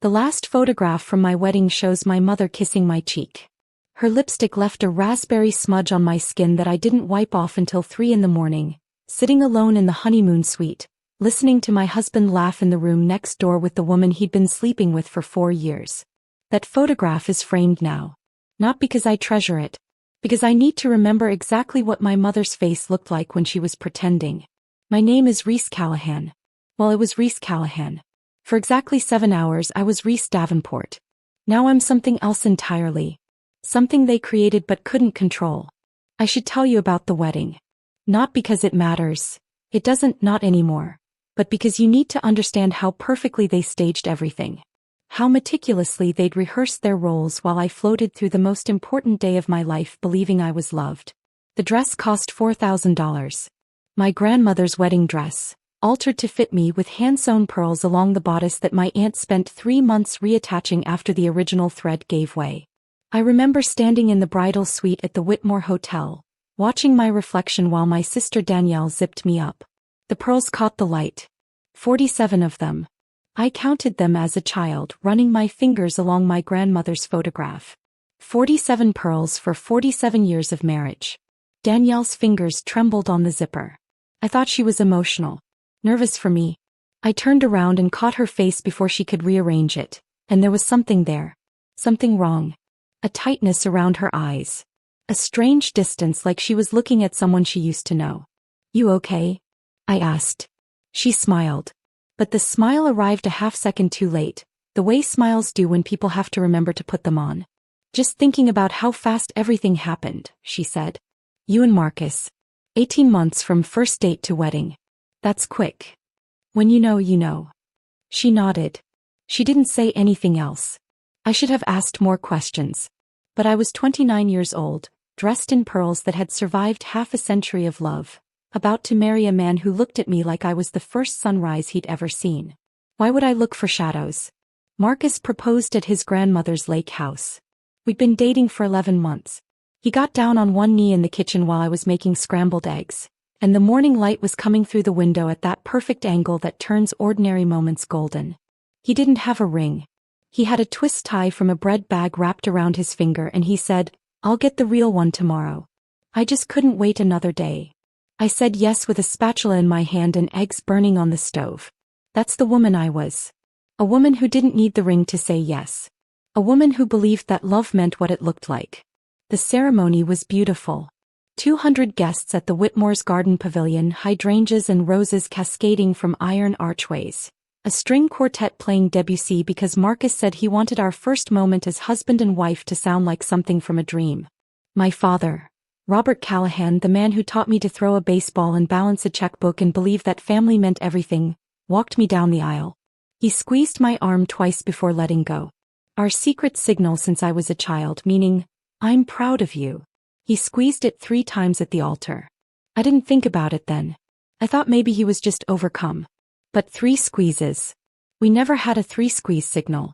The last photograph from my wedding shows my mother kissing my cheek. Her lipstick left a raspberry smudge on my skin that I didn't wipe off until 3 in the morning, sitting alone in the honeymoon suite, listening to my husband laugh in the room next door with the woman he'd been sleeping with for 4 years. That photograph is framed now. Not because I treasure it. Because I need to remember exactly what my mother's face looked like when she was pretending. My name is Reese Callahan. Well, it was Reese Callahan. For exactly 7 hours I was Reese Davenport. Now I'm something else entirely. Something they created but couldn't control. I should tell you about the wedding. Not because it matters. It doesn't, not anymore. But because you need to understand how perfectly they staged everything. How meticulously they'd rehearsed their roles while I floated through the most important day of my life believing I was loved. The dress cost $4,000. My grandmother's wedding dress, altered to fit me with hand-sewn pearls along the bodice that my aunt spent 3 months reattaching after the original thread gave way. I remember standing in the bridal suite at the Whitmore Hotel, watching my reflection while my sister Danielle zipped me up. The pearls caught the light. 47 of them. I counted them as a child, running my fingers along my grandmother's photograph. 47 pearls for 47 years of marriage. Danielle's fingers trembled on the zipper. I thought she was emotional. Nervous for me. I turned around and caught her face before she could rearrange it, and there was something there. Something wrong. A tightness around her eyes. A strange distance, like she was looking at someone she used to know. "You okay?" I asked. She smiled. But the smile arrived a half-second too late, the way smiles do when people have to remember to put them on. "Just thinking about how fast everything happened," she said. "You and Marcus. 18 months from first date to wedding. That's quick. When you know, you know." She nodded. She didn't say anything else. I should have asked more questions. But I was 29 years old, dressed in pearls that had survived half a century of love, about to marry a man who looked at me like I was the first sunrise he'd ever seen. Why would I look for shadows? Marcus proposed at his grandmother's lake house. We'd been dating for 11 months. He got down on one knee in the kitchen while I was making scrambled eggs, and the morning light was coming through the window at that perfect angle that turns ordinary moments golden. He didn't have a ring. He had a twist tie from a bread bag wrapped around his finger, and he said, "I'll get the real one tomorrow." I just couldn't wait another day. I said yes with a spatula in my hand and eggs burning on the stove. That's the woman I was. A woman who didn't need the ring to say yes. A woman who believed that love meant what it looked like. The ceremony was beautiful. 200 guests at the Whitmore's garden pavilion, hydrangeas and roses cascading from iron archways. A string quartet playing Debussy because Marcus said he wanted our first moment as husband and wife to sound like something from a dream. My father, Robert Callahan, the man who taught me to throw a baseball and balance a checkbook and believe that family meant everything, walked me down the aisle. He squeezed my arm twice before letting go. Our secret signal since I was a child, meaning, "I'm proud of you." He squeezed it 3 times at the altar. I didn't think about it then. I thought maybe he was just overcome. But 3 squeezes. We never had a 3-squeeze signal.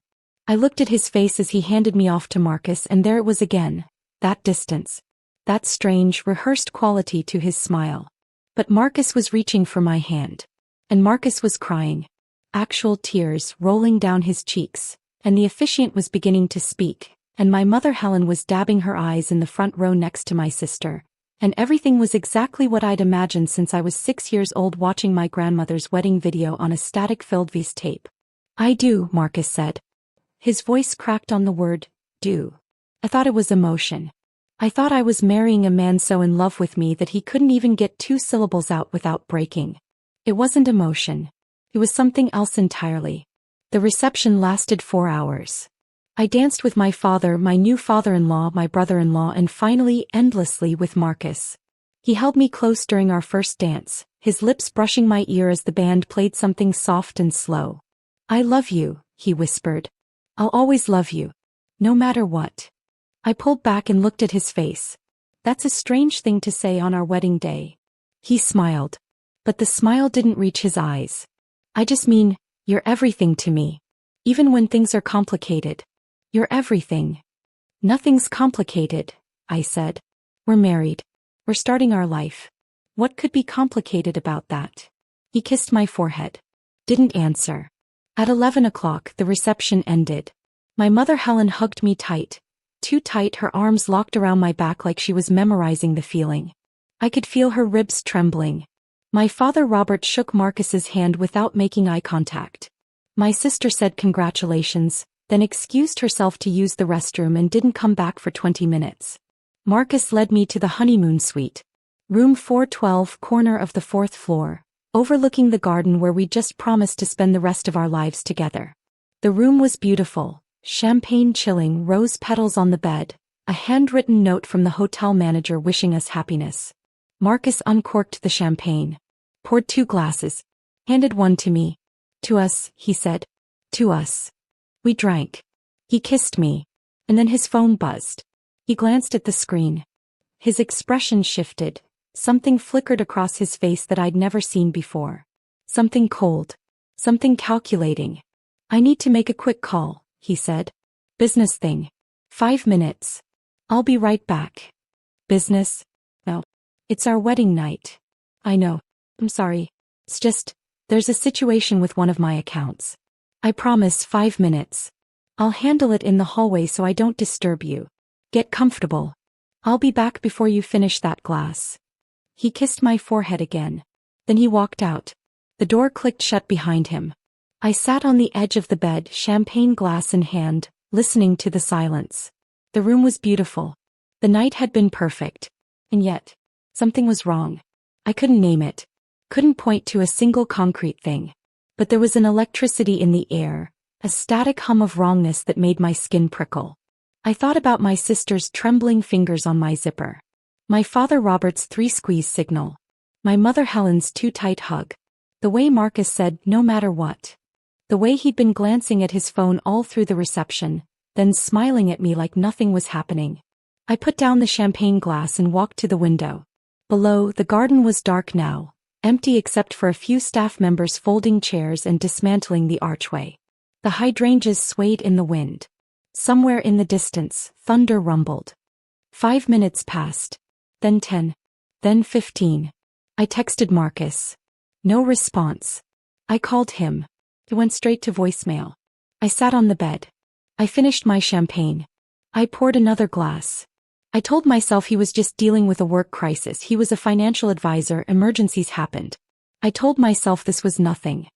I looked at his face as he handed me off to Marcus, and there it was again. That distance. That strange, rehearsed quality to his smile. But Marcus was reaching for my hand. And Marcus was crying. Actual tears rolling down his cheeks. And the officiant was beginning to speak. And my mother Helen was dabbing her eyes in the front row next to my sister. And everything was exactly what I'd imagined since I was 6 years old watching my grandmother's wedding video on a static-filled VHS tape. "I do," Marcus said. His voice cracked on the word, "do." I thought it was emotion. I thought I was marrying a man so in love with me that he couldn't even get 2 syllables out without breaking. It wasn't emotion. It was something else entirely. The reception lasted 4 hours. I danced with my father, my new father-in-law, my brother-in-law, and finally, endlessly, with Marcus. He held me close during our first dance, his lips brushing my ear as the band played something soft and slow. "I love you," he whispered. "I'll always love you. No matter what." I pulled back and looked at his face. That's a strange thing to say on our wedding day. He smiled. But the smile didn't reach his eyes. "I just mean, you're everything to me. Even when things are complicated. You're everything." "Nothing's complicated," I said. "We're married. We're starting our life. What could be complicated about that?" He kissed my forehead. Didn't answer. At 11 o'clock, the reception ended. My mother Helen hugged me tight. Too tight, her arms locked around my back like she was memorizing the feeling. I could feel her ribs trembling. My father Robert shook Marcus's hand without making eye contact. My sister said congratulations, then excused herself to use the restroom and didn't come back for 20 minutes. Marcus led me to the honeymoon suite. Room 412, corner of the 4th floor, overlooking the garden where we just promised to spend the rest of our lives together. The room was beautiful, champagne chilling, rose petals on the bed, a handwritten note from the hotel manager wishing us happiness. Marcus uncorked the champagne, poured 2 glasses, handed one to me. To us, he said. To us. We drank. He kissed me. And then his phone buzzed. He glanced at the screen. His expression shifted. Something flickered across his face that I'd never seen before. Something cold. Something calculating. I need to make a quick call, he said. Business thing. 5 minutes. I'll be right back. Business? No. It's our wedding night. I know. I'm sorry. It's just, there's a situation with one of my accounts. I promise 5 minutes. I'll handle it in the hallway so I don't disturb you. Get comfortable. I'll be back before you finish that glass. He kissed my forehead again. Then he walked out. The door clicked shut behind him. I sat on the edge of the bed, champagne glass in hand, listening to the silence. The room was beautiful. The night had been perfect. And yet, something was wrong. I couldn't name it. Couldn't point to a single concrete thing. But there was an electricity in the air, a static hum of wrongness that made my skin prickle. I thought about my sister's trembling fingers on my zipper. My father Robert's 3-squeeze signal. My mother Helen's too tight hug. The way Marcus said, no matter what. The way he'd been glancing at his phone all through the reception, then smiling at me like nothing was happening. I put down the champagne glass and walked to the window. Below, the garden was dark now, empty except for a few staff members folding chairs and dismantling the archway. The hydrangeas swayed in the wind. Somewhere in the distance, thunder rumbled. 5 minutes passed. Then 10. Then 15. I texted Marcus. No response. I called him. It went straight to voicemail. I sat on the bed. I finished my champagne. I poured another glass. I told myself he was just dealing with a work crisis. He was a financial advisor. Emergencies happened. I told myself this was nothing.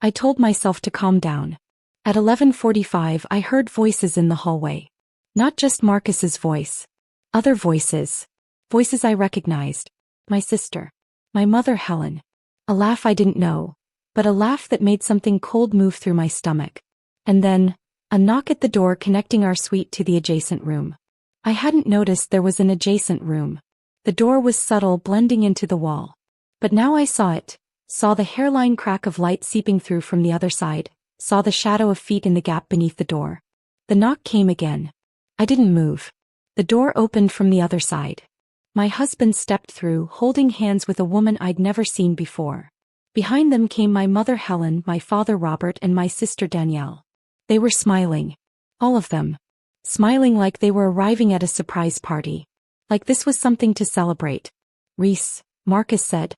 I told myself to calm down. At 11:45, I heard voices in the hallway. Not just Marcus's voice. Other voices. Voices I recognized. My sister. My mother Helen. A laugh I didn't know, but a laugh that made something cold move through my stomach. And then, a knock at the door connecting our suite to the adjacent room. I hadn't noticed there was an adjacent room. The door was subtle, blending into the wall. But now I saw it, saw the hairline crack of light seeping through from the other side, saw the shadow of feet in the gap beneath the door. The knock came again. I didn't move. The door opened from the other side. My husband stepped through, holding hands with a woman I'd never seen before. Behind them came my mother Helen, my father Robert, and my sister Danielle. They were smiling. All of them. Smiling like they were arriving at a surprise party. Like this was something to celebrate. Reese, Marcus said.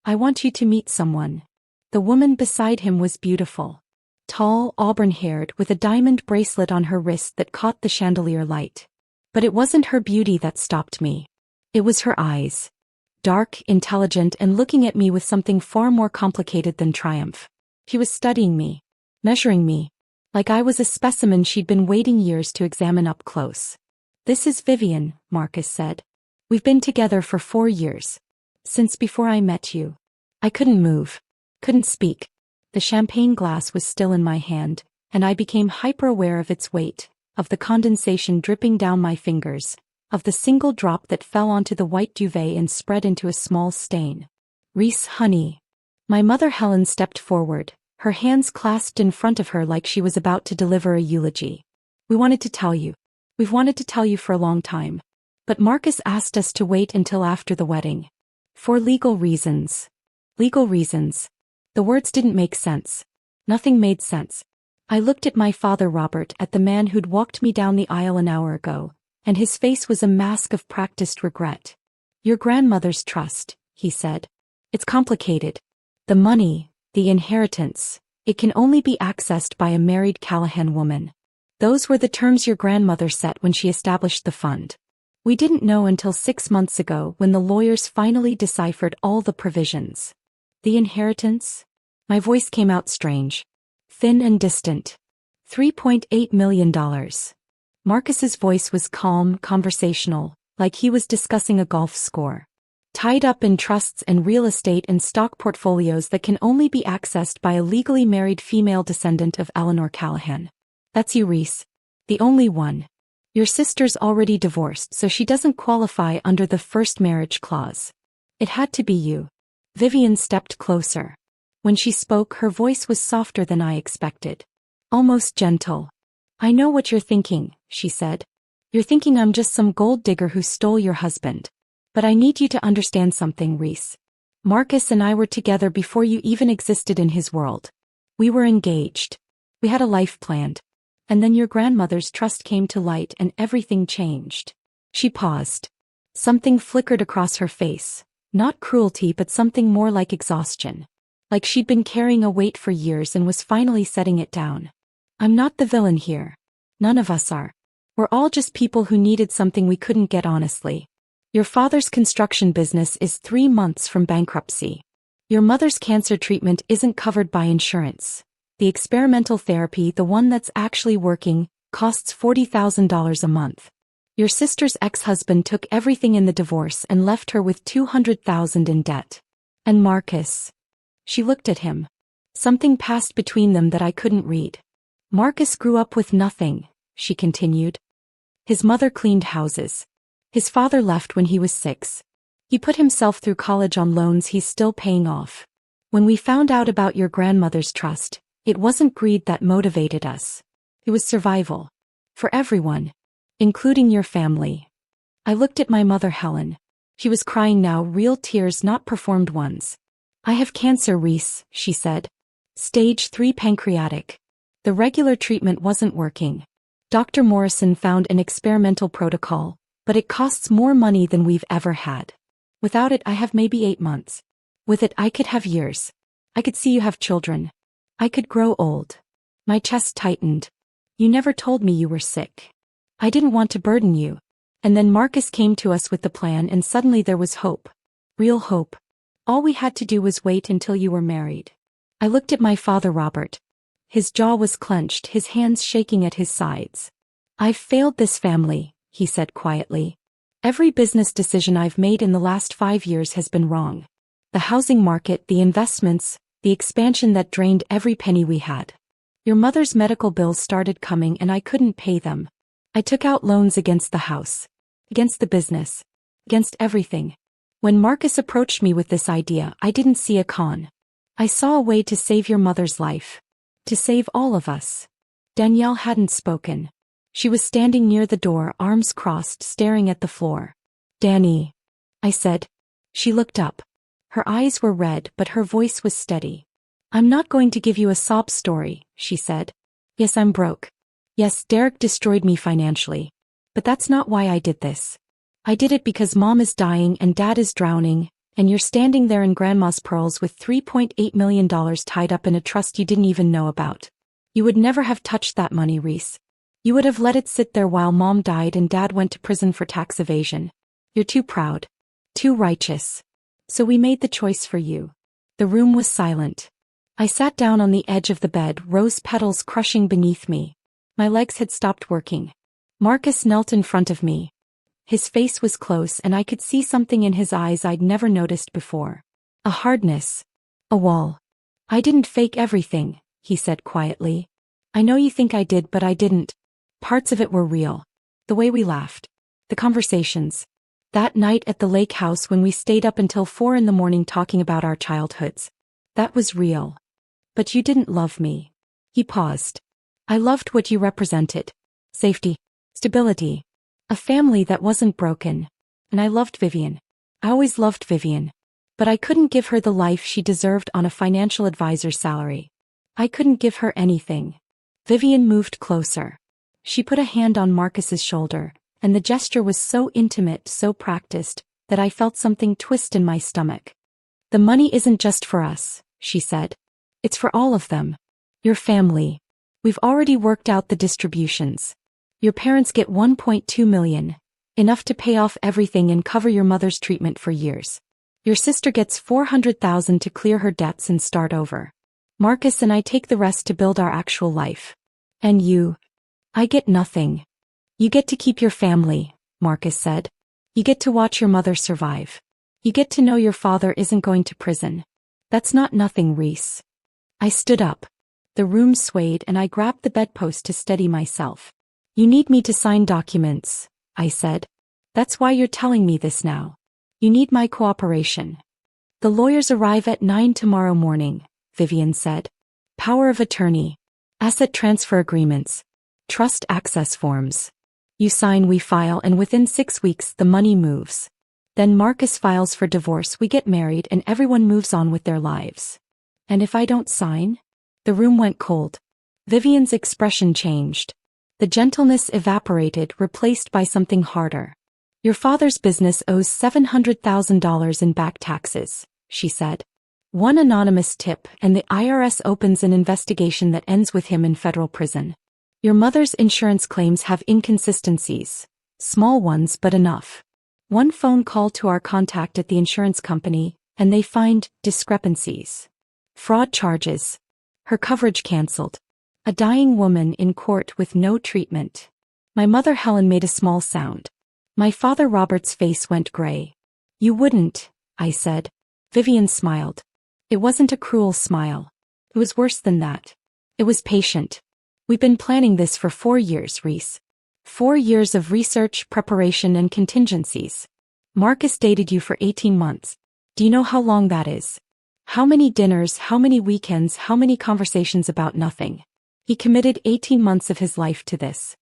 I want you to meet someone. The woman beside him was beautiful. Tall, auburn-haired, with a diamond bracelet on her wrist that caught the chandelier light. But it wasn't her beauty that stopped me. It was her eyes. Dark, intelligent, and looking at me with something far more complicated than triumph. She was studying me. Measuring me. Like I was a specimen she'd been waiting years to examine up close. This is Vivian, Marcus said. We've been together for 4 years. Since before I met you. I couldn't move. Couldn't speak. The champagne glass was still in my hand, and I became hyper-aware of its weight, of the condensation dripping down my fingers, of the single drop that fell onto the white duvet and spread into a small stain. Reese, honey. My mother Helen stepped forward, her hands clasped in front of her like she was about to deliver a eulogy. We wanted to tell you. We've wanted to tell you for a long time. But Marcus asked us to wait until after the wedding. For legal reasons. Legal reasons. The words didn't make sense. Nothing made sense. I looked at my father Robert, at the man who'd walked me down the aisle an hour ago, and his face was a mask of practiced regret. Your grandmother's trust, he said. It's complicated. The money, the inheritance. It can only be accessed by a married Callahan woman. Those were the terms your grandmother set when she established the fund. We didn't know until 6 months ago when the lawyers finally deciphered all the provisions. The inheritance? My voice came out strange. Thin and distant. $3.8 million. Marcus's voice was calm, conversational, like he was discussing a golf score. Tied up in trusts and real estate and stock portfolios that can only be accessed by a legally married female descendant of Eleanor Callahan. That's you, Reese. The only one. Your sister's already divorced, so she doesn't qualify under the first marriage clause. It had to be you. Vivian stepped closer. When she spoke, her voice was softer than I expected. Almost gentle. I know what you're thinking, she said. You're thinking I'm just some gold digger who stole your husband. But I need you to understand something, Reese. Marcus and I were together before you even existed in his world. We were engaged. We had a life planned. And then your grandmother's trust came to light and everything changed. She paused. Something flickered across her face. Not cruelty, but something more like exhaustion. Like she'd been carrying a weight for years and was finally setting it down. I'm not the villain here. None of us are. We're all just people who needed something we couldn't get honestly. Your father's construction business is 3 months from bankruptcy. Your mother's cancer treatment isn't covered by insurance. The experimental therapy, the one that's actually working, costs $40,000 a month. Your sister's ex-husband took everything in the divorce and left her with $200,000 in debt. And Marcus. She looked at him. Something passed between them that I couldn't read. Marcus grew up with nothing, she continued. His mother cleaned houses. His father left when he was 6. He put himself through college on loans he's still paying off. When we found out about your grandmother's trust, it wasn't greed that motivated us. It was survival. For everyone. Including your family. I looked at my mother Helen. She was crying now, real tears, not performed ones. I have cancer, Reese, she said. Stage 3 pancreatic. The regular treatment wasn't working. Dr. Morrison found an experimental protocol, but it costs more money than we've ever had. Without it, I have maybe 8 months. With it, I could have years. I could see you have children. I could grow old. My chest tightened. You never told me you were sick. I didn't want to burden you. And then Marcus came to us with the plan and suddenly there was hope. Real hope. All we had to do was wait until you were married. I looked at my father Robert. His jaw was clenched, his hands shaking at his sides. I've failed this family, he said quietly. Every business decision I've made in the last 5 years has been wrong. The housing market, the investments, the expansion that drained every penny we had. Your mother's medical bills started coming and I couldn't pay them. I took out loans against the house, against the business, against everything. When Marcus approached me with this idea, I didn't see a con. I saw a way to save your mother's life. To save all of us. Danielle hadn't spoken. She was standing near the door, arms crossed, staring at the floor. Danny, I said. She looked up. Her eyes were red, but her voice was steady. I'm not going to give you a sob story, she said. Yes, I'm broke. Yes, Derek destroyed me financially. But that's not why I did this. I did it because Mom is dying and Dad is drowning, and you're standing there in Grandma's pearls with $3.8 million tied up in a trust you didn't even know about. You would never have touched that money, Reese. You would have let it sit there while Mom died and Dad went to prison for tax evasion. You're too proud. Too righteous. So we made the choice for you. The room was silent. I sat down on the edge of the bed, rose petals crushing beneath me. My legs had stopped working. Marcus knelt in front of me. His face was close and I could see something in his eyes I'd never noticed before. A hardness. A wall. I didn't fake everything, he said quietly. I know you think I did, but I didn't. Parts of it were real. The way we laughed. The conversations. That night at the lake house when we stayed up until 4 a.m. talking about our childhoods. That was real. But you didn't love me. He paused. I loved what you represented. Safety. Stability. A family that wasn't broken. And I loved Vivian. I always loved Vivian. But I couldn't give her the life she deserved on a financial advisor's salary. I couldn't give her anything. Vivian moved closer. She put a hand on Marcus's shoulder, and the gesture was so intimate, so practiced, that I felt something twist in my stomach. The money isn't just for us, she said. It's for all of them. Your family. We've already worked out the distributions. Your parents get 1.2 million, enough to pay off everything and cover your mother's treatment for years. Your sister gets 400,000 to clear her debts and start over. Marcus and I take the rest to build our actual life. And you? I get nothing. You get to keep your family, Marcus said. You get to watch your mother survive. You get to know your father isn't going to prison. That's not nothing, Reese. I stood up. The room swayed and I grabbed the bedpost to steady myself. You need me to sign documents, I said. That's why you're telling me this now. You need my cooperation. The lawyers arrive at 9 tomorrow morning, Vivian said. Power of attorney. Asset transfer agreements. Trust access forms. You sign, we file, and within 6 weeks the money moves. Then Marcus files for divorce, we get married, and everyone moves on with their lives. And if I don't sign? The room went cold. Vivian's expression changed. The gentleness evaporated, replaced by something harder. Your father's business owes $700,000 in back taxes, she said. One anonymous tip, and the IRS opens an investigation that ends with him in federal prison. Your mother's insurance claims have inconsistencies. Small ones, but enough. One phone call to our contact at the insurance company, and they find discrepancies. Fraud charges. Her coverage canceled. A dying woman in court with no treatment. My mother Helen made a small sound. My father Robert's face went gray. You wouldn't, I said. Vivian smiled. It wasn't a cruel smile. It was worse than that. It was patient. We've been planning this for 4 years, Reese. 4 years of research, preparation, and contingencies. Marcus dated you for 18 months. Do you know how long that is? How many dinners, how many weekends, how many conversations about nothing? He committed 18 months of his life to this.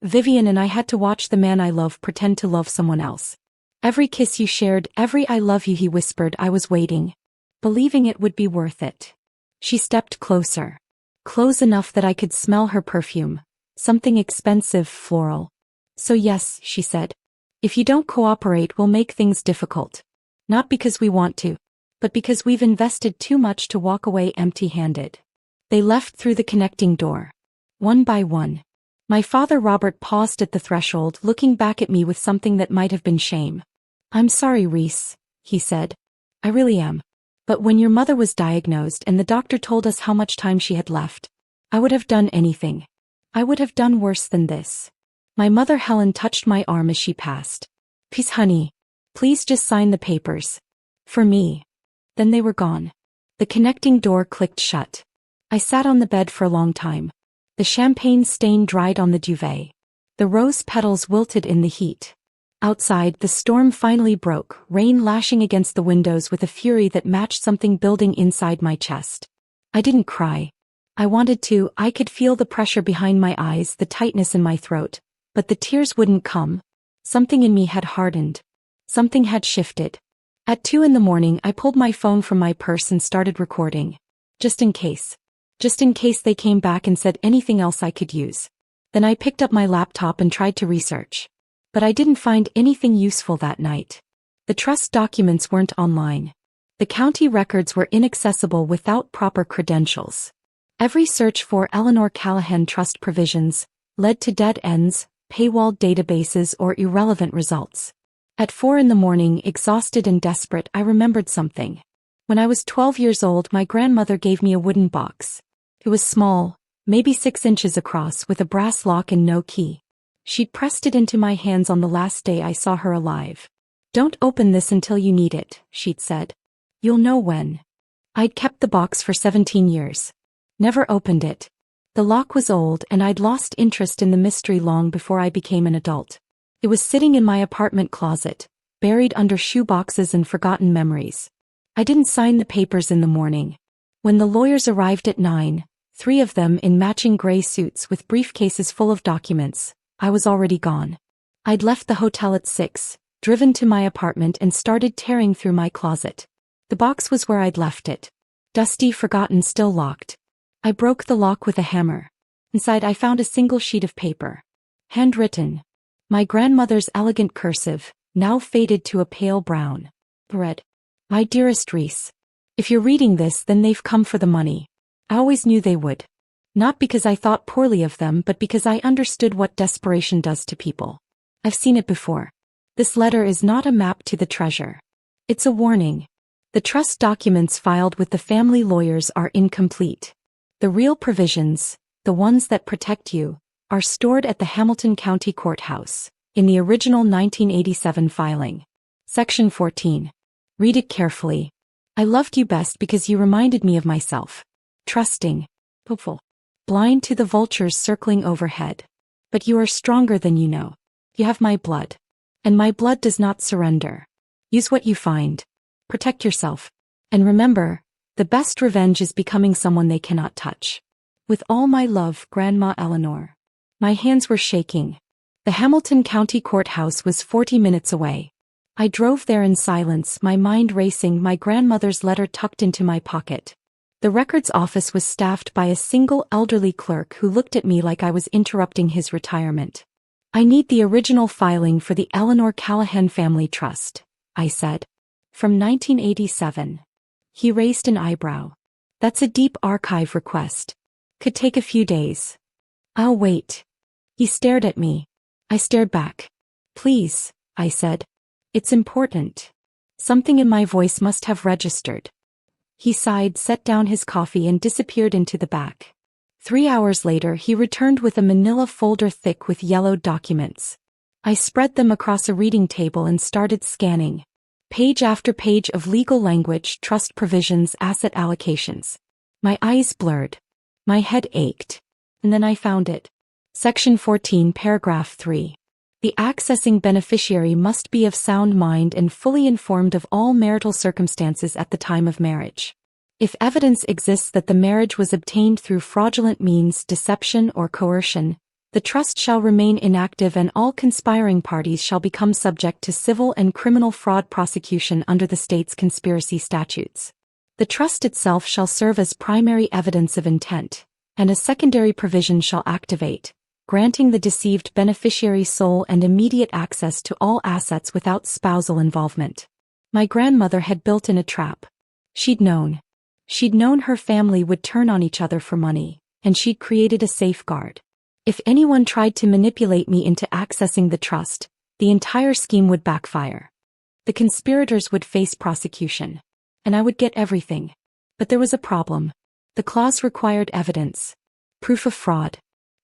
Vivian and I had to watch the man I love pretend to love someone else. Every kiss you shared, every I love you he whispered, I was waiting. Believing it would be worth it. She stepped closer. Close enough that I could smell her perfume. Something expensive, floral. So yes, she said. If you don't cooperate, we'll make things difficult. Not because we want to, but because we've invested too much to walk away empty-handed. They left through the connecting door. One by one. My father Robert paused at the threshold, looking back at me with something that might have been shame. I'm sorry, Reese, he said. I really am. But when your mother was diagnosed and the doctor told us how much time she had left, I would have done anything. I would have done worse than this. My mother Helen touched my arm as she passed. Please, honey. Please just sign the papers. For me. Then they were gone. The connecting door clicked shut. I sat on the bed for a long time. The champagne stain dried on the duvet. The rose petals wilted in the heat. Outside, the storm finally broke, rain lashing against the windows with a fury that matched something building inside my chest. I didn't cry. I wanted to, I could feel the pressure behind my eyes, the tightness in my throat, but the tears wouldn't come. Something in me had hardened. Something had shifted. At 2 a.m, I pulled my phone from my purse and started recording. Just in case. Just in case they came back and said anything else I could use. Then I picked up my laptop and tried to research. But I didn't find anything useful that night. The trust documents weren't online. The county records were inaccessible without proper credentials. Every search for Eleanor Callahan trust provisions led to dead ends, paywalled databases, or irrelevant results. At 4 a.m, exhausted and desperate, I remembered something. When I was 12 years old, my grandmother gave me a wooden box. It was small, maybe 6 inches across, with a brass lock and no key. She'd pressed it into my hands on the last day I saw her alive. Don't open this until you need it, she'd said. You'll know when. I'd kept the box for 17 years. Never opened it. The lock was old and I'd lost interest in the mystery long before I became an adult. It was sitting in my apartment closet, buried under shoe boxes and forgotten memories. I didn't sign the papers in the morning. When the lawyers arrived at 9, 3 of them in matching gray suits with briefcases full of documents, I was already gone. I'd left the hotel at 6, driven to my apartment and started tearing through my closet. The box was where I'd left it. Dusty, forgotten, still locked. I broke the lock with a hammer. Inside I found a single sheet of paper. Handwritten. My grandmother's elegant cursive, now faded to a pale brown. Read. My dearest Reese. If you're reading this, then they've come for the money. I always knew they would. Not because I thought poorly of them, but because I understood what desperation does to people. I've seen it before. This letter is not a map to the treasure. It's a warning. The trust documents filed with the family lawyers are incomplete. The real provisions, the ones that protect you, are stored at the Hamilton County Courthouse, in the original 1987 filing. Section 14. Read it carefully. I loved you best because you reminded me of myself. Trusting. Hopeful. Blind to the vultures circling overhead. But you are stronger than you know. You have my blood. And my blood does not surrender. Use what you find. Protect yourself. And remember, the best revenge is becoming someone they cannot touch. With all my love, Grandma Eleanor. My hands were shaking. The Hamilton County Courthouse was 40 minutes away. I drove there in silence, my mind racing, my grandmother's letter tucked into my pocket. The records office was staffed by a single elderly clerk who looked at me like I was interrupting his retirement. I need the original filing for the Eleanor Callahan Family Trust, I said. From 1987. He raised an eyebrow. That's a deep archive request. Could take a few days. I'll wait. He stared at me. I stared back. Please, I said. It's important. Something in my voice must have registered. He sighed, set down his coffee and disappeared into the back. 3 hours later he returned with a manila folder thick with yellowed documents. I spread them across a reading table and started scanning. Page after page of legal language, trust provisions, asset allocations. My eyes blurred. My head ached. And then I found it. Section 14, paragraph 3. The accessing beneficiary must be of sound mind and fully informed of all marital circumstances at the time of marriage. If evidence exists that the marriage was obtained through fraudulent means, deception, or coercion, the trust shall remain inactive and all conspiring parties shall become subject to civil and criminal fraud prosecution under the state's conspiracy statutes. The trust itself shall serve as primary evidence of intent, and a secondary provision shall activate, granting the deceived beneficiary sole and immediate access to all assets without spousal involvement. My grandmother had built in a trap. She'd known her family would turn on each other for money, and she'd created a safeguard. If anyone tried to manipulate me into accessing the trust, the entire scheme would backfire. The conspirators would face prosecution. And I would get everything. But there was a problem. The clause required evidence. Proof of fraud.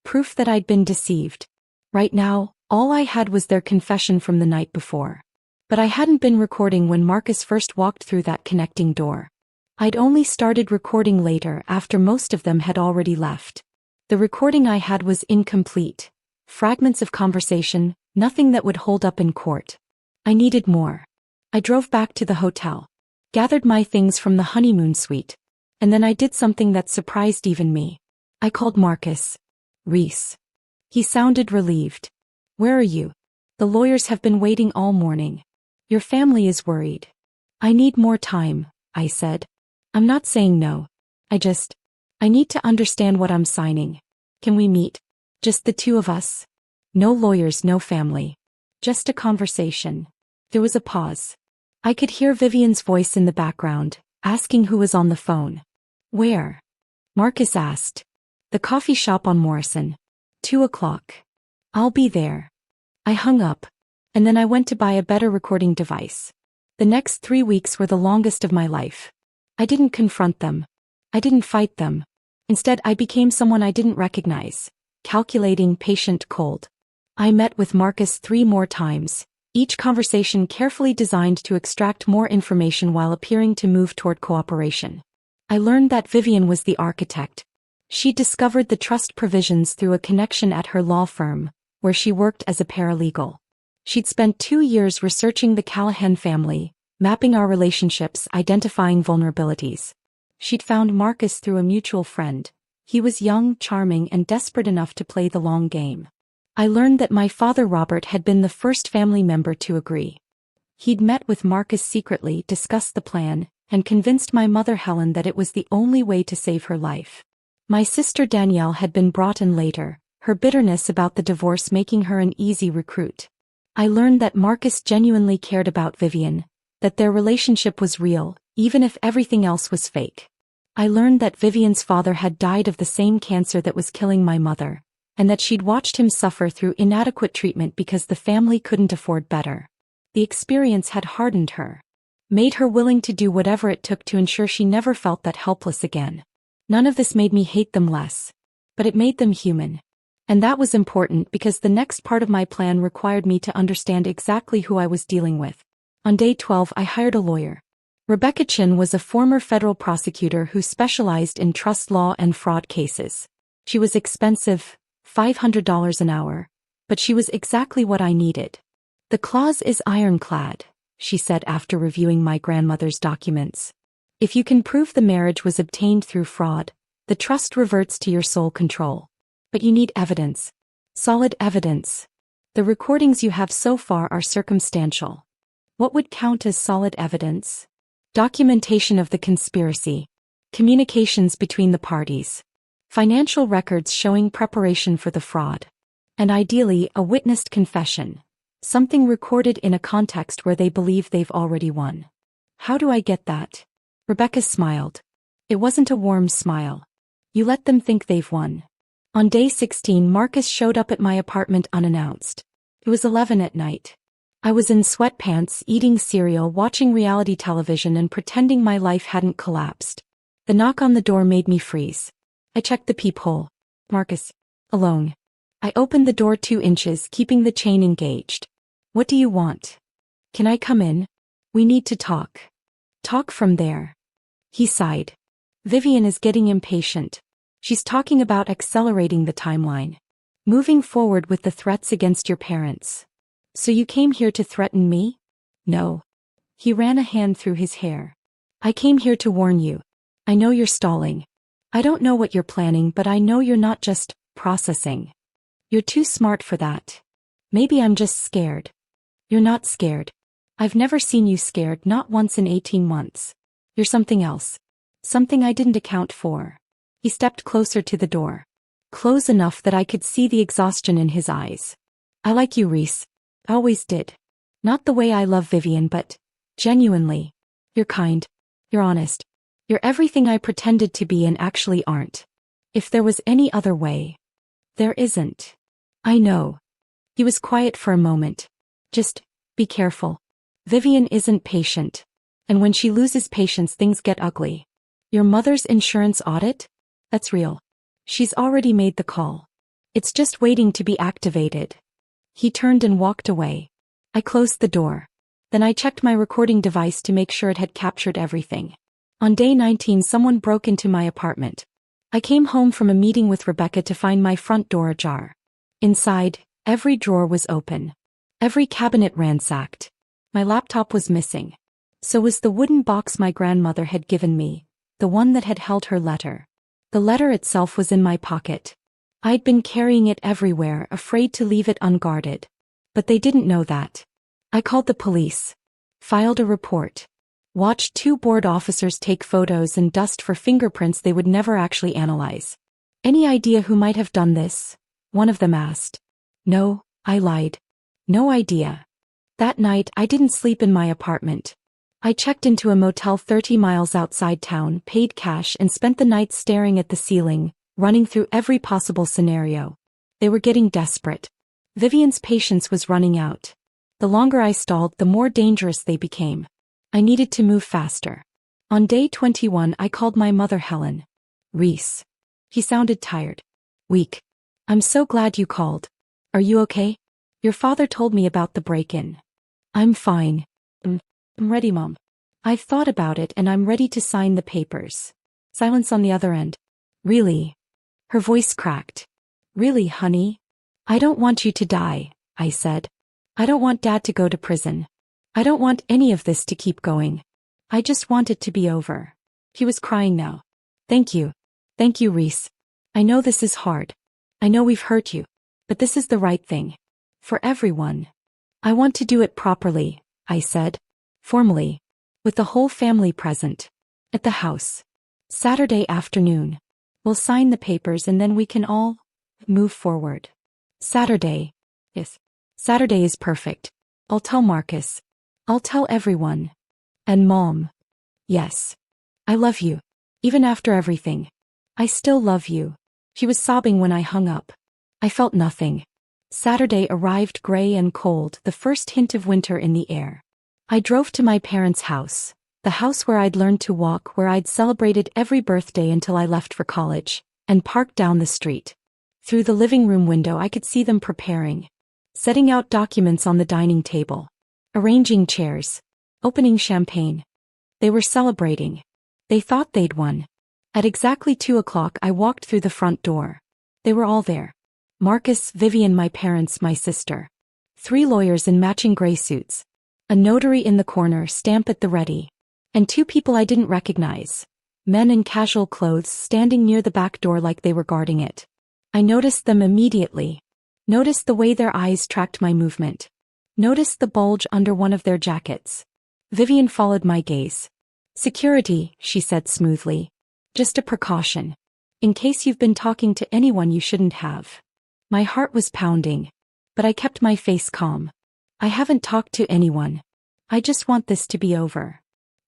Proof that I'd been deceived. Right now, all I had was their confession from the night before. But I hadn't been recording when Marcus first walked through that connecting door. I'd only started recording later after most of them had already left. The recording I had was incomplete. Fragments of conversation, nothing that would hold up in court. I needed more. I drove back to the hotel. Gathered my things from the honeymoon suite. And then I did something that surprised even me. I called Marcus. Reese. He sounded relieved. Where are you? The lawyers have been waiting all morning. Your family is worried. I need more time, I said. I'm not saying no. I need to understand what I'm signing. Can we meet? Just the two of us? No lawyers, no family. Just a conversation. There was a pause. I could hear Vivian's voice in the background, asking who was on the phone. Where? Marcus asked. The coffee shop on Morrison. 2 o'clock. I'll be there. I hung up. And then I went to buy a better recording device. The next 3 weeks were the longest of my life. I didn't confront them. I didn't fight them. Instead, I became someone I didn't recognize. Calculating, patient, cold. I met with Marcus 3 more times, each conversation carefully designed to extract more information while appearing to move toward cooperation. I learned that Vivian was the architect. She discovered the trust provisions through a connection at her law firm, where she worked as a paralegal. She'd spent 2 years researching the Callahan family, mapping our relationships, identifying vulnerabilities. She'd found Marcus through a mutual friend. He was young, charming, and desperate enough to play the long game. I learned that my father Robert had been the first family member to agree. He'd met with Marcus secretly, discussed the plan, and convinced my mother Helen that it was the only way to save her life. My sister Danielle had been brought in later, her bitterness about the divorce making her an easy recruit. I learned that Marcus genuinely cared about Vivian, that their relationship was real, even if everything else was fake. I learned that Vivian's father had died of the same cancer that was killing my mother, and that she'd watched him suffer through inadequate treatment because the family couldn't afford better. The experience had hardened her, made her willing to do whatever it took to ensure she never felt that helpless again. None of this made me hate them less, but it made them human. And that was important because the next part of my plan required me to understand exactly who I was dealing with. On day 12, I hired a lawyer. Rebecca Chin was a former federal prosecutor who specialized in trust law and fraud cases. She was expensive, $500 an hour, but she was exactly what I needed. The clause is ironclad, she said after reviewing my grandmother's documents. If you can prove the marriage was obtained through fraud, the trust reverts to your sole control. But you need evidence. Solid evidence. The recordings you have so far are circumstantial. What would count as solid evidence? Documentation of the conspiracy. Communications between the parties. Financial records showing preparation for the fraud. And ideally, a witnessed confession. Something recorded in a context where they believe they've already won. How do I get that? Rebecca smiled. It wasn't a warm smile. You let them think they've won. On day 16, Marcus showed up at my apartment unannounced. It was 11 at night. I was in sweatpants, eating cereal, watching reality television and pretending my life hadn't collapsed. The knock on the door made me freeze. I checked the peephole. Marcus. Alone. I opened the door 2 inches, keeping the chain engaged. What do you want? Can I come in? We need to talk. Talk from there. He sighed. Vivian is getting impatient. She's talking about accelerating the timeline. Moving forward with the threats against your parents. So you came here to threaten me? No. He ran a hand through his hair. I came here to warn you. I know you're stalling. I don't know what you're planning, but I know you're not just processing. You're too smart for that. Maybe I'm just scared. You're not scared. I've never seen you scared, not once in 18 months. You're something else. Something I didn't account for. He stepped closer to the door. Close enough that I could see the exhaustion in his eyes. I like you, Reese. Always did. Not the way I love Vivian, but genuinely. You're kind. You're honest. You're everything I pretended to be and actually aren't. If there was any other way. There isn't. I know. He was quiet for a moment. Just be careful. Vivian isn't patient. And when she loses patience, things get ugly. Your mother's insurance audit? That's real. She's already made the call. It's just waiting to be activated. He turned and walked away. I closed the door. Then I checked my recording device to make sure it had captured everything. On day 19, someone broke into my apartment. I came home from a meeting with Rebecca to find my front door ajar. Inside, every drawer was open. Every cabinet ransacked. My laptop was missing. So was the wooden box my grandmother had given me, the one that had held her letter. The letter itself was in my pocket. I'd been carrying it everywhere, afraid to leave it unguarded. But they didn't know that. I called the police. Filed a report. Watched 2 board officers take photos and dust for fingerprints they would never actually analyze. Any idea who might have done this? One of them asked. No, I lied. No idea. That night, I didn't sleep in my apartment. I checked into a motel 30 miles outside town, paid cash, and spent the night staring at the ceiling, running through every possible scenario. They were getting desperate. Vivian's patience was running out. The longer I stalled, the more dangerous they became. I needed to move faster. On day 21, I called my mother, Helen. Reese. He sounded tired. Weak. I'm so glad you called. Are you okay? Your father told me about the break-in. I'm fine. I'm ready, Mom. I've thought about it and I'm ready to sign the papers. Silence on the other end. Really? Her voice cracked. Really, honey? I don't want you to die, I said. I don't want Dad to go to prison. I don't want any of this to keep going. I just want it to be over. He was crying now. Thank you. Thank you, Reese. I know this is hard. I know we've hurt you. But this is the right thing. For everyone. I want to do it properly, I said. Formally. With the whole family present. At the house. Saturday afternoon. We'll sign the papers and then we can all move forward. Saturday. Yes. Saturday is perfect. I'll tell Marcus. I'll tell everyone. And Mom. Yes. I love you. Even after everything. I still love you. She was sobbing when I hung up. I felt nothing. Saturday arrived gray and cold, the first hint of winter in the air. I drove to my parents' house, the house where I'd learned to walk, where I'd celebrated every birthday until I left for college, and parked down the street. Through the living room window I could see them preparing. Setting out documents on the dining table. Arranging chairs. Opening champagne. They were celebrating. They thought they'd won. At exactly 2 o'clock I walked through the front door. They were all there. Marcus, Vivian, my parents, my sister. 3 lawyers in matching gray suits. A notary in the corner, stamp at the ready. And 2 people I didn't recognize. Men in casual clothes standing near the back door like they were guarding it. I noticed them immediately. Noticed the way their eyes tracked my movement. Noticed the bulge under one of their jackets. Vivian followed my gaze. Security, she said smoothly. Just a precaution. In case you've been talking to anyone you shouldn't have. My heart was pounding. But I kept my face calm. I haven't talked to anyone. I just want this to be over.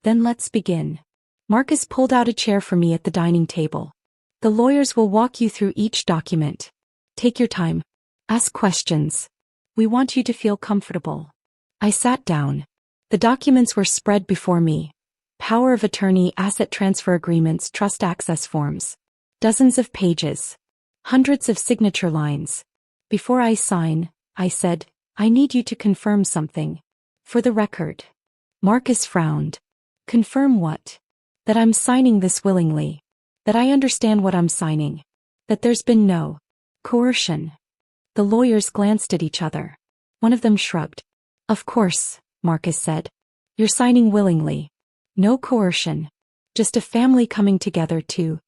Then let's begin. Marcus pulled out a chair for me at the dining table. The lawyers will walk you through each document. Take your time. Ask questions. We want you to feel comfortable. I sat down. The documents were spread before me. Power of attorney, asset transfer agreements, trust access forms. Dozens of pages. Hundreds of signature lines. Before I sign, I said, I need you to confirm something. For the record. Marcus frowned. Confirm what? That I'm signing this willingly. That I understand what I'm signing. That there's been no coercion. The lawyers glanced at each other. One of them shrugged. Of course, Marcus said. You're signing willingly. No coercion. Just a family coming together to.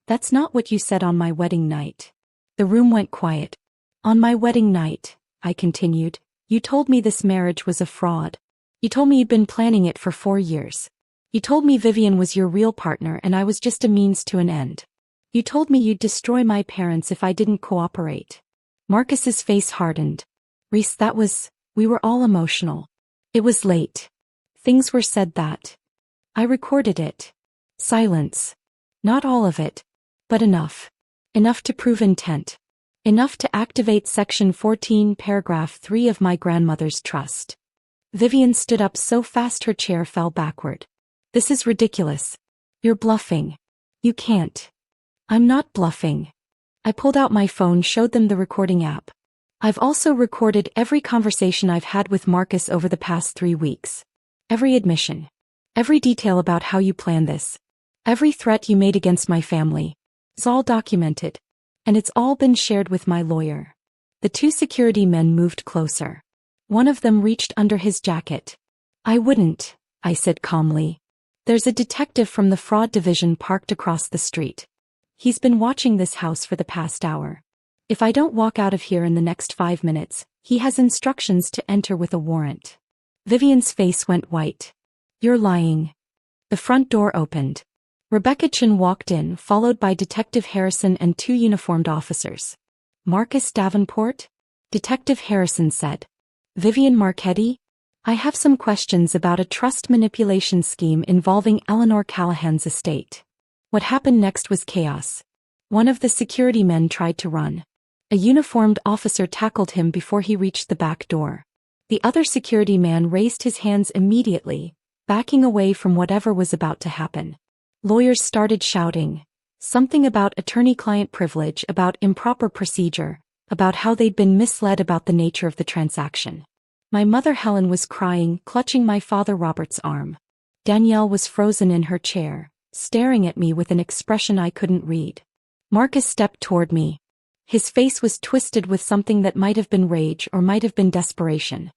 That's not what you said on my wedding night. The room went quiet. On my wedding night, I continued, you told me this marriage was a fraud. You told me you'd been planning it for 4 years. You told me Vivian was your real partner and I was just a means to an end. You told me you'd destroy my parents if I didn't cooperate. Marcus's face hardened. Reese, we were all emotional. It was late. Things were said that. I recorded it. Silence. Not all of it. But enough. Enough to prove intent. Enough to activate Section 14, Paragraph 3 of my grandmother's trust. Vivian stood up so fast her chair fell backward. This is ridiculous. You're bluffing. You can't. I'm not bluffing. I pulled out my phone, showed them the recording app. I've also recorded every conversation I've had with Marcus over the past 3 weeks. Every admission. Every detail about how you planned this. Every threat you made against my family. It's all documented. And it's all been shared with my lawyer. The 2 security men moved closer. One of them reached under his jacket. I wouldn't, I said calmly. There's a detective from the fraud division parked across the street. He's been watching this house for the past hour. If I don't walk out of here in the next 5 minutes, he has instructions to enter with a warrant. Vivian's face went white. You're lying. The front door opened. Rebecca Chin walked in, followed by Detective Harrison and 2 uniformed officers. Marcus Davenport? Detective Harrison said. Vivian Marchetti? I have some questions about a trust manipulation scheme involving Eleanor Callahan's estate. What happened next was chaos. One of the security men tried to run. A uniformed officer tackled him before he reached the back door. The other security man raised his hands immediately, backing away from whatever was about to happen. Lawyers started shouting. Something about attorney-client privilege, about improper procedure, about how they'd been misled about the nature of the transaction. My mother Helen was crying, clutching my father Robert's arm. Danielle was frozen in her chair, staring at me with an expression I couldn't read. Marcus stepped toward me. His face was twisted with something that might have been rage or might have been desperation.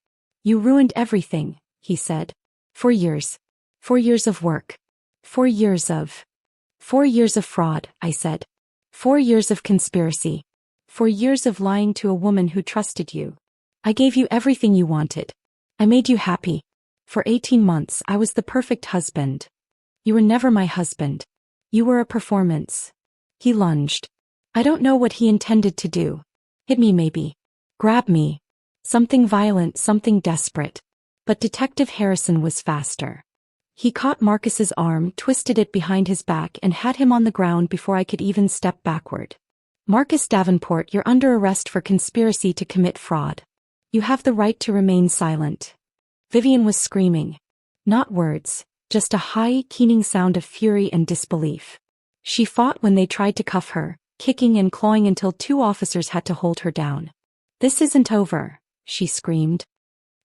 You ruined everything, he said. 4 years. 4 years of work. 4 years of 4 years of fraud, I said. 4 years of conspiracy. 4 years of lying to a woman who trusted you. I gave you everything you wanted. I made you happy. For 18 months I was the perfect husband. You were never my husband. You were a performance. He lunged. I don't know what he intended to do. Hit me maybe. Grab me. Something violent, something desperate. But Detective Harrison was faster. He caught Marcus's arm, twisted it behind his back and had him on the ground before I could even step backward. Marcus Davenport, you're under arrest for conspiracy to commit fraud. You have the right to remain silent. Vivian was screaming. Not words, just a high, keening sound of fury and disbelief. She fought when they tried to cuff her, kicking and clawing until 2 officers had to hold her down. This isn't over, she screamed.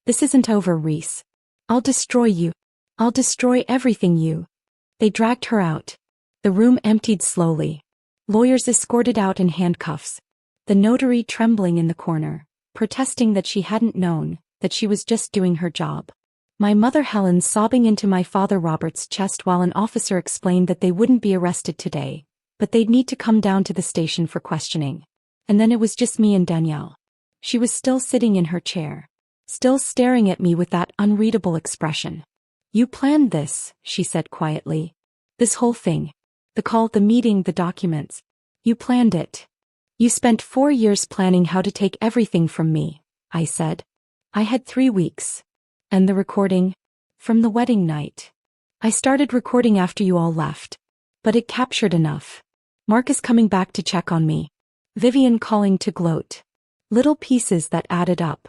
This isn't over, Reese. I'll destroy you. I'll destroy everything you. They dragged her out. The room emptied slowly. Lawyers escorted out in handcuffs. The notary trembling in the corner, protesting that she hadn't known, that she was just doing her job. My mother Helen sobbing into my father Robert's chest while an officer explained that they wouldn't be arrested today, but they'd need to come down to the station for questioning. And then it was just me and Danielle. She was still sitting in her chair, still staring at me with that unreadable expression. You planned this, she said quietly. This whole thing. The call, the meeting, the documents. You planned it. You spent 4 years planning how to take everything from me, I said. I had 3 weeks. And the recording? From the wedding night. I started recording after you all left. But it captured enough. Marcus coming back to check on me. Vivian calling to gloat. Little pieces that added up.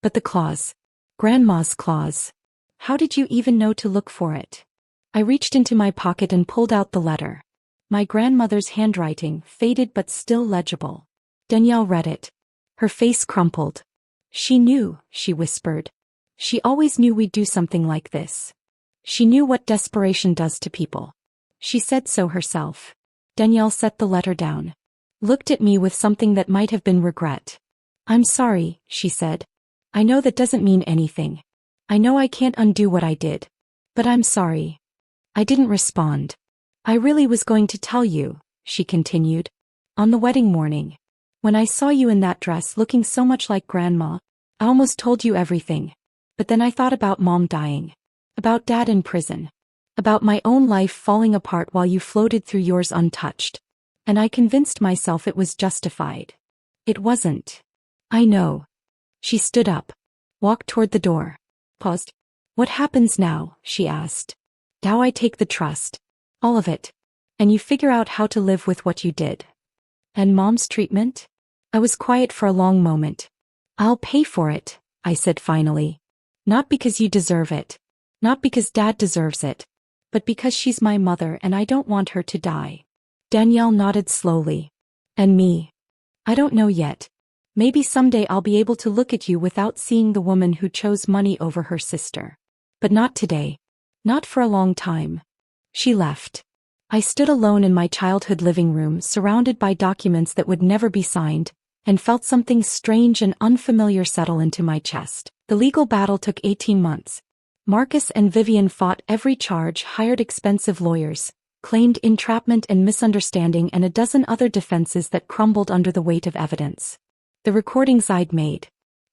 But the clause. Grandma's clause. How did you even know to look for it? I reached into my pocket and pulled out the letter. My grandmother's handwriting, faded but still legible. Danielle read it. Her face crumpled. She knew, she whispered. She always knew we'd do something like this. She knew what desperation does to people. She said so herself. Danielle set the letter down. Looked at me with something that might have been regret. I'm sorry, she said. I know that doesn't mean anything. I know I can't undo what I did. But I'm sorry. I didn't respond. I really was going to tell you, she continued. On the wedding morning. When I saw you in that dress looking so much like Grandma, I almost told you everything. But then I thought about Mom dying. About Dad in prison. About my own life falling apart while you floated through yours untouched. And I convinced myself it was justified. It wasn't. I know. She stood up. Walked toward the door. Paused. What happens now? She asked. Now I take the trust. All of it. And you figure out how to live with what you did. And Mom's treatment? I was quiet for a long moment. I'll pay for it, I said finally. Not because you deserve it. Not because Dad deserves it. But because she's my mother and I don't want her to die. Danielle nodded slowly. And me? I don't know yet. Maybe someday I'll be able to look at you without seeing the woman who chose money over her sister. But not today. Not for a long time. She left. I stood alone in my childhood living room, surrounded by documents that would never be signed, and felt something strange and unfamiliar settle into my chest. The legal battle took 18 months. Marcus and Vivian fought every charge, hired expensive lawyers, claimed entrapment and misunderstanding and a dozen other defenses that crumbled under the weight of evidence. The recordings I'd made.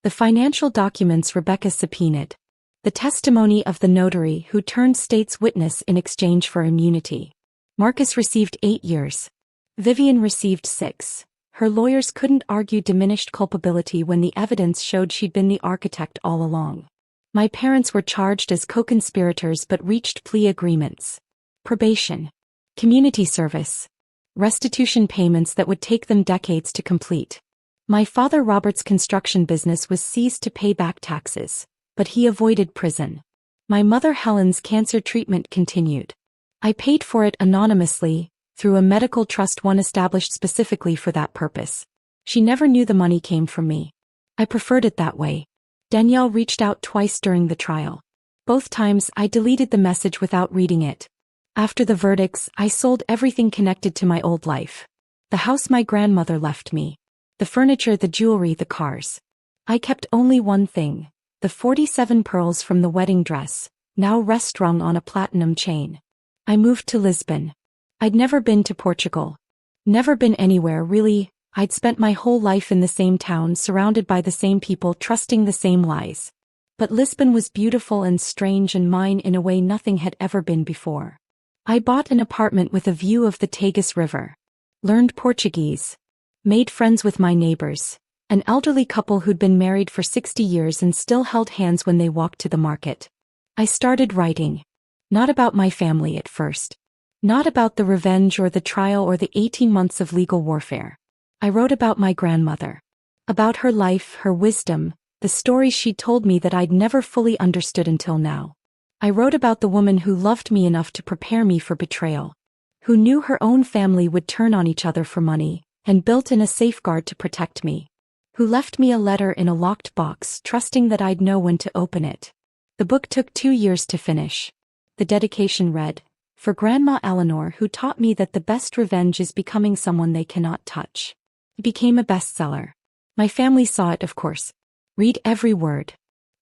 The financial documents Rebecca subpoenaed. The testimony of the notary who turned state's witness in exchange for immunity. Marcus received 8 years. Vivian received 6. Her lawyers couldn't argue diminished culpability when the evidence showed she'd been the architect all along. My parents were charged as co-conspirators but reached plea agreements. Probation. Community service. Restitution payments that would take them decades to complete. My father Robert's construction business was seized to pay back taxes, but he avoided prison. My mother Helen's cancer treatment continued. I paid for it anonymously, through a medical trust one established specifically for that purpose. She never knew the money came from me. I preferred it that way. Danielle reached out twice during the trial. Both times I deleted the message without reading it. After the verdicts, I sold everything connected to my old life. The house my grandmother left me. The furniture, the jewelry, the cars. I kept only one thing. The 47 pearls from the wedding dress, now rest-strung on a platinum chain. I moved to Lisbon. I'd never been to Portugal. Never been anywhere, really. I'd spent my whole life in the same town, surrounded by the same people, trusting the same lies. But Lisbon was beautiful and strange and mine in a way nothing had ever been before. I bought an apartment with a view of the Tagus River. Learned Portuguese. Made friends with my neighbors. An elderly couple who'd been married for 60 years and still held hands when they walked to the market. I started writing. Not about my family at first. Not about the revenge or the trial or the 18 months of legal warfare. I wrote about my grandmother. About her life, her wisdom, the stories she'd told me that I'd never fully understood until now. I wrote about the woman who loved me enough to prepare me for betrayal. Who knew her own family would turn on each other for money, and built in a safeguard to protect me. Who left me a letter in a locked box, trusting that I'd know when to open it. The book took 2 years to finish. The dedication read, "For Grandma Eleanor, who taught me that the best revenge is becoming someone they cannot touch." It became a bestseller. My family saw it, of course. Read every word.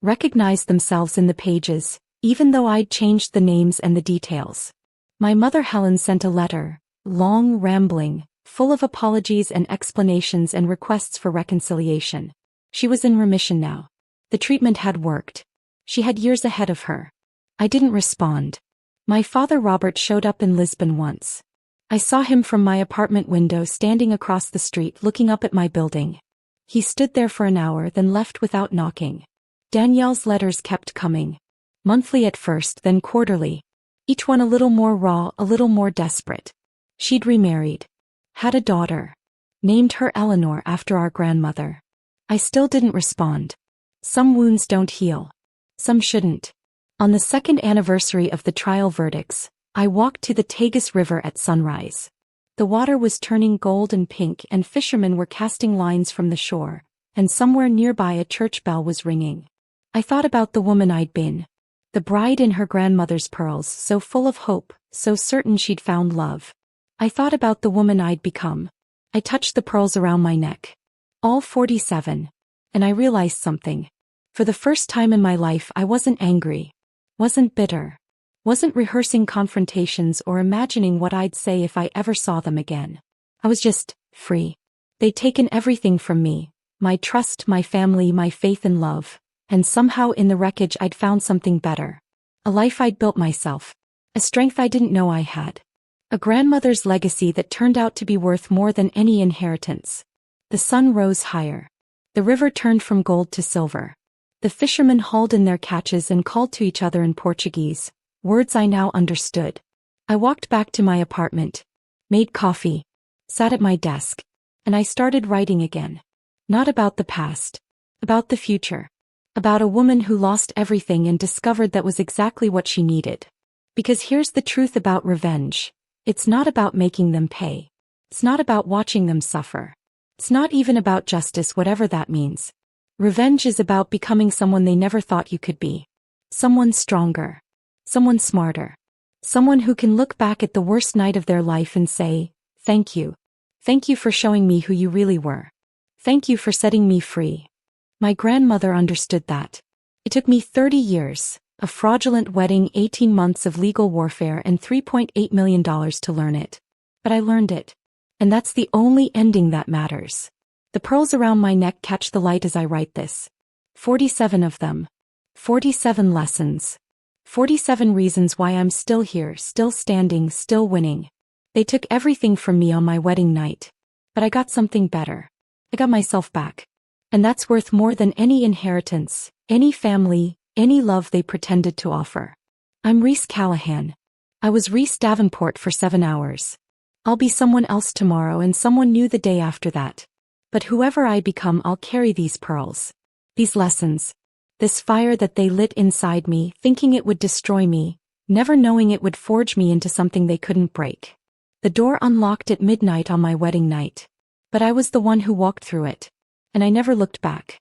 Recognized themselves in the pages, even though I'd changed the names and the details. My mother Helen sent a letter, long, rambling, full of apologies and explanations and requests for reconciliation. She was in remission now. The treatment had worked. She had years ahead of her. I didn't respond. My father Robert showed up in Lisbon once. I saw him from my apartment window standing across the street looking up at my building. He stood there for an hour, then left without knocking. Danielle's letters kept coming. Monthly at first, then quarterly. Each one a little more raw, a little more desperate. She'd remarried. Had a daughter. Named her Eleanor after our grandmother. I still didn't respond. Some wounds don't heal. Some shouldn't. On the second anniversary of the trial verdicts, I walked to the Tagus River at sunrise. The water was turning gold and pink and fishermen were casting lines from the shore, and somewhere nearby a church bell was ringing. I thought about the woman I'd been. The bride in her grandmother's pearls, so full of hope, so certain she'd found love. I thought about the woman I'd become. I touched the pearls around my neck. All 47. And I realized something. For the first time in my life I wasn't angry. Wasn't bitter. Wasn't rehearsing confrontations or imagining what I'd say if I ever saw them again. I was just free. They'd taken everything from me. My trust, my family, my faith and love. And somehow in the wreckage I'd found something better. A life I'd built myself. A strength I didn't know I had. A grandmother's legacy that turned out to be worth more than any inheritance. The sun rose higher. The river turned from gold to silver. The fishermen hauled in their catches and called to each other in Portuguese, words I now understood. I walked back to my apartment. Made coffee. Sat at my desk. And I started writing again. Not about the past. About the future. About a woman who lost everything and discovered that was exactly what she needed. Because here's the truth about revenge. It's not about making them pay. It's not about watching them suffer. It's not even about justice, whatever that means. Revenge is about becoming someone they never thought you could be. Someone stronger. Someone smarter. Someone who can look back at the worst night of their life and say, "Thank you. Thank you for showing me who you really were. Thank you for setting me free." My grandmother understood that. It took me 30 years, a fraudulent wedding, 18 months of legal warfare and $3.8 million to learn it. But I learned it. And that's the only ending that matters. The pearls around my neck catch the light as I write this. 47 of them. 47 lessons. 47 reasons why I'm still here, still standing, still winning. They took everything from me on my wedding night. But I got something better. I got myself back. And that's worth more than any inheritance, any family, any love they pretended to offer. I'm Reese Callahan. I was Reese Davenport for 7 hours. I'll be someone else tomorrow and someone new the day after that. But whoever I become, I'll carry these pearls. These lessons. This fire that they lit inside me, thinking it would destroy me, never knowing it would forge me into something they couldn't break. The door unlocked at midnight on my wedding night. But I was the one who walked through it. And I never looked back.